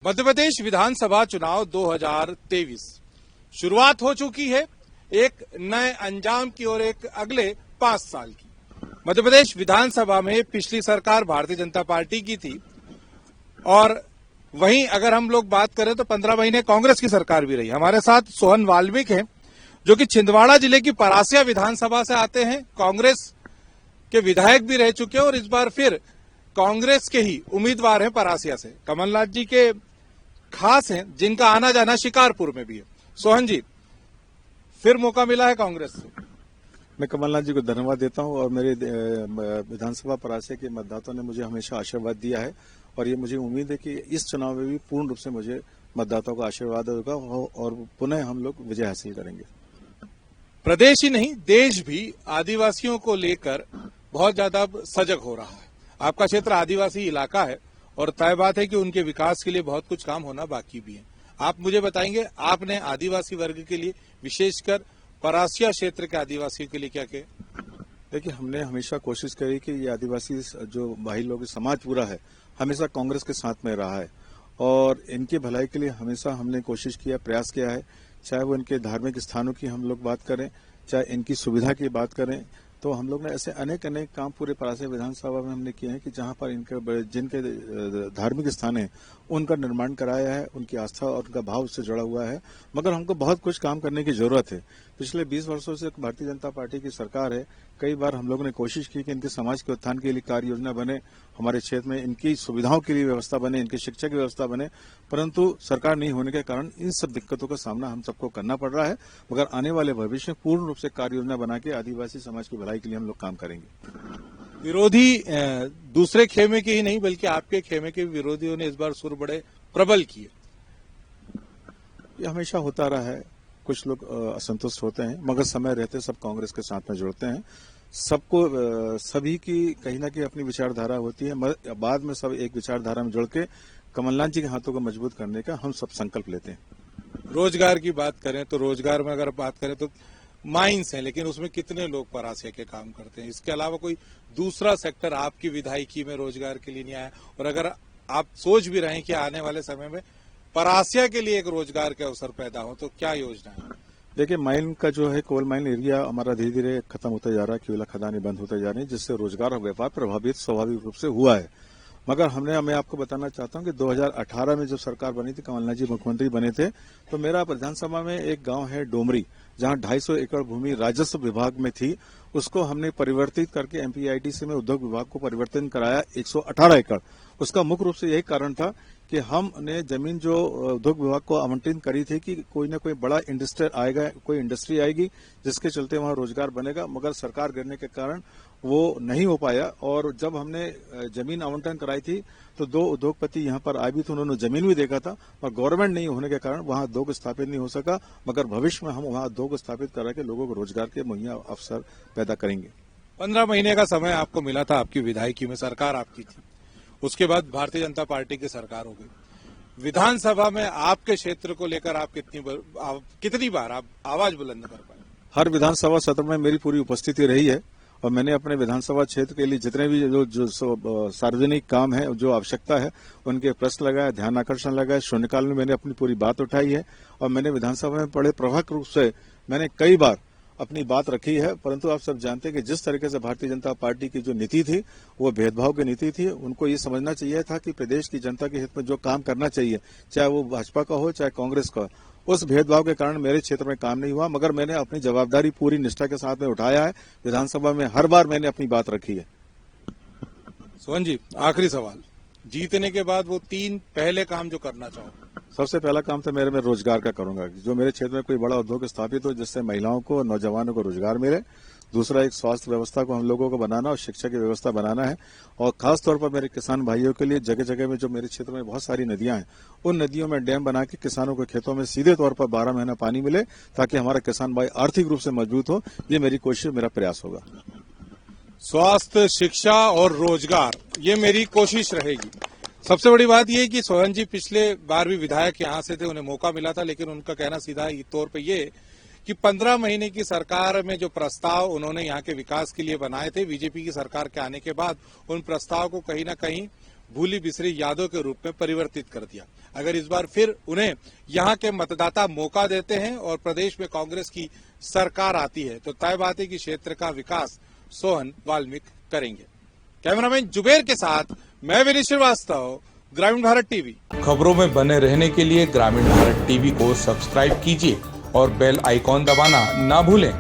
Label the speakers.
Speaker 1: मध्य प्रदेश विधानसभा चुनाव 2023 शुरुआत हो चुकी है एक नए अंजाम की और एक अगले 5 साल की। मध्य प्रदेश विधानसभा में पिछली सरकार भारतीय जनता पार्टी की थी और वहीं अगर हम लोग बात करें तो 15 महीने कांग्रेस की सरकार भी रही। हमारे साथ सोहन वाल्मीकि हैं जो कि छिंदवाड़ा जिले की परासिया विधानसभा से आते हैं, कांग्रेस के विधायक भी रह चुके हैं और इस बार फिर कांग्रेस के ही उम्मीदवार हैं परासिया से। कमलनाथ जी के खास हैं जिनका आना जाना शिकारपुर में भी है। सोहन जी, फिर मौका मिला है कांग्रेस से।
Speaker 2: मैं कमलनाथ जी को धन्यवाद देता हूं और मेरे विधानसभा परासिया के मतदाताओं ने मुझे हमेशा आशीर्वाद दिया है और ये मुझे उम्मीद है कि इस चुनाव में भी पूर्ण रूप से मुझे मतदाताओं का आशीर्वाद होगा और पुनः हम लोग विजय हासिल करेंगे।
Speaker 1: प्रदेश ही नहीं, देश भी आदिवासियों को लेकर बहुत ज्यादा सजग हो रहा है। आपका क्षेत्र आदिवासी इलाका है और तय बात है कि उनके विकास के लिए बहुत कुछ काम होना बाकी भी है। आप मुझे बताएंगे, आपने आदिवासी वर्ग के लिए, विशेषकर परासिया क्षेत्र के आदिवासियों के लिए क्या किया?
Speaker 2: देखिए, हमने हमेशा कोशिश करी कि ये आदिवासी जो भाई लोग समाज पूरा है हमेशा कांग्रेस के साथ में रहा है और इनकी भलाई के लिए हमेशा हमने कोशिश किया, प्रयास किया है। चाहे वो इनके धार्मिक स्थानों की हम लोग बात करें, चाहे इनकी सुविधा की बात करें, तो हम लोग ने ऐसे अनेक काम पूरे परासिया विधानसभा में हमने किए हैं कि जहां पर इनके जिनके धार्मिक स्थान है उनका निर्माण कराया है, उनकी आस्था और उनका भाव उससे जुड़ा हुआ है। मगर हमको बहुत कुछ काम करने की जरूरत है। पिछले 20 वर्षों से भारतीय जनता पार्टी की सरकार है। कई बार हम लोगों ने कोशिश की कि इनके समाज के उत्थान के लिए कार्य योजना बने, हमारे क्षेत्र में इनकी सुविधाओं के लिए व्यवस्था बने, इनकी शिक्षा की व्यवस्था बने, परंतु सरकार नहीं होने के कारण इन सब दिक्कतों का सामना हम सबको करना पड़ रहा है। मगर आने वाले भविष्य में पूर्ण रूप से कार्य योजना बना के आदिवासी समाज की भलाई के लिए हम लोग काम करेंगे।
Speaker 1: विरोधी दूसरे खेमे के ही नहीं बल्कि आपके खेमे के विरोधियों ने इस बार सुर बड़े प्रबल किए।
Speaker 2: ये हमेशा होता रहा है, कुछ लोग असंतुष्ट होते हैं, मगर समय रहते सब कांग्रेस के साथ में जुड़ते हैं। सबको सभी की कहीं ना कहीं अपनी विचारधारा होती है, बाद में सब एक विचारधारा में जुड़ के कमलनाथ जी के हाथों को मजबूत करने का हम सब संकल्प लेते हैं।
Speaker 1: रोजगार की बात करें तो रोजगार में अगर बात करें तो माइंस हैं, लेकिन उसमें कितने लोग परासिया के काम करते हैं? इसके अलावा कोई दूसरा सेक्टर आपकी विधायकी में रोजगार के लिए नहीं आया? और अगर आप सोच भी रहे हैं कि आने वाले समय में परासिया के लिए एक रोजगार के अवसर पैदा हो तो क्या योजना है?
Speaker 2: देखिए, माइन का जो है कोल माइन एरिया हमारा धीरे धीरे खत्म होता जा रहा है, कोयला खदानें बंद होते जा रही है, जिससे रोजगार और व्यापार प्रभावित स्वाभाविक रूप से हुआ है। मगर मैं आपको बताना चाहता हूं कि 2018 में जब सरकार बनी थी, कमलनाथ जी मुख्यमंत्री बने थे, तो मेरा विधानसभा में एक गांव है डोमरी, जहां 250 एकड़ भूमि राजस्व विभाग में थी, उसको हमने परिवर्तित करके एमपीआईडीसी में उद्योग विभाग को परिवर्तन कराया 118 एकड़। उसका मुख्य रूप से यही कारण था कि हमने जमीन जो उद्योग विभाग को आवंटित करी थी कि कोई ना कोई बड़ा इंडस्ट्री आएगी जिसके चलते वहां रोजगार बनेगा, मगर सरकार गिरने के कारण वो नहीं हो पाया। और जब हमने जमीन आवंटन कराई थी तो 2 उद्योगपति यहां पर आए भी थे, उन्होंने जमीन भी देखा था, और गवर्नमेंट नहीं होने के कारण वहां उद्योग स्थापित नहीं हो सका। मगर भविष्य में हम वहां उद्योग स्थापित करा के लोगों को रोजगार के मुहैया अवसर पैदा करेंगे।
Speaker 1: 15 महीने का समय आपको मिला था, आपकी विधायकी में सरकार आपकी थी, उसके बाद भारतीय जनता पार्टी की सरकार हो गई। विधानसभा में आपके क्षेत्र को लेकर आप कितनी बार आप आवाज बुलंद कर पाए?
Speaker 2: हर विधानसभा सत्र में मेरी पूरी उपस्थिति रही है और मैंने अपने विधानसभा क्षेत्र के लिए जितने भी जो सार्वजनिक काम है, जो आवश्यकता है, उनके प्रश्न लगाए, ध्यान आकर्षण लगाए, शून्यकाल में मैंने अपनी पूरी बात उठाई है और मैंने विधानसभा में बड़े प्रभावक रूप से मैंने कई बार अपनी बात रखी है। परंतु आप सब जानते हैं कि जिस तरीके से भारतीय जनता पार्टी की जो नीति थी वो भेदभाव की नीति थी। उनको ये समझना चाहिए था कि प्रदेश की जनता के हित में जो काम करना चाहिए, चाहे वो भाजपा का हो चाहे कांग्रेस का, उस भेदभाव के कारण मेरे क्षेत्र में काम नहीं हुआ। मगर मैंने अपनी जवाबदारी पूरी निष्ठा के साथ में उठाया है। विधानसभा में हर बार मैंने अपनी बात रखी है।
Speaker 1: सोहन जी, आखिरी सवाल, जीतने के बाद वो 3 पहले काम जो करना चाहो?
Speaker 2: सबसे पहला काम तो मैं रोजगार का करूंगा, जो मेरे क्षेत्र में कोई बड़ा उद्योग स्थापित हो जिससे महिलाओं को और नौजवानों को रोजगार मिले। दूसरा, एक स्वास्थ्य व्यवस्था को हम लोगों को बनाना और शिक्षा की व्यवस्था बनाना है। और खासतौर पर मेरे किसान भाइयों के लिए जगह जगह में जो मेरे क्षेत्र में बहुत सारी नदियां हैं, उन नदियों में डैम बना के किसानों के खेतों में सीधे तौर पर 12 महीना पानी मिले, ताकि हमारा किसान भाई आर्थिक रूप से मजबूत हो। ये मेरी कोशिश, मेरा प्रयास होगा।
Speaker 1: स्वास्थ्य, शिक्षा और रोजगार, ये मेरी कोशिश रहेगी। सबसे बड़ी बात यह कि सोहन जी पिछले बार भी विधायक यहां से थे, उन्हें मौका मिला था, लेकिन उनका कहना सीधा तौर पे ये कि 15 महीने की सरकार में जो प्रस्ताव उन्होंने यहाँ के विकास के लिए बनाए थे, बीजेपी की सरकार के आने के बाद उन प्रस्ताव को कहीं ना कहीं भूली बिसरी यादों के रूप में परिवर्तित कर दिया। अगर इस बार फिर उन्हें यहाँ के मतदाता मौका देते हैं और प्रदेश में कांग्रेस की सरकार आती है तो तय बात है कि क्षेत्र का विकास सोहन वाल्मीकि करेंगे। कैमरामैन जुबेर के साथ मैं विनीत श्रीवास्तव, ग्रामीण भारत टीवी।
Speaker 3: खबरों में बने रहने के लिए ग्रामीण भारत टीवी को सब्सक्राइब कीजिए और बेल आइकॉन दबाना ना भूलें।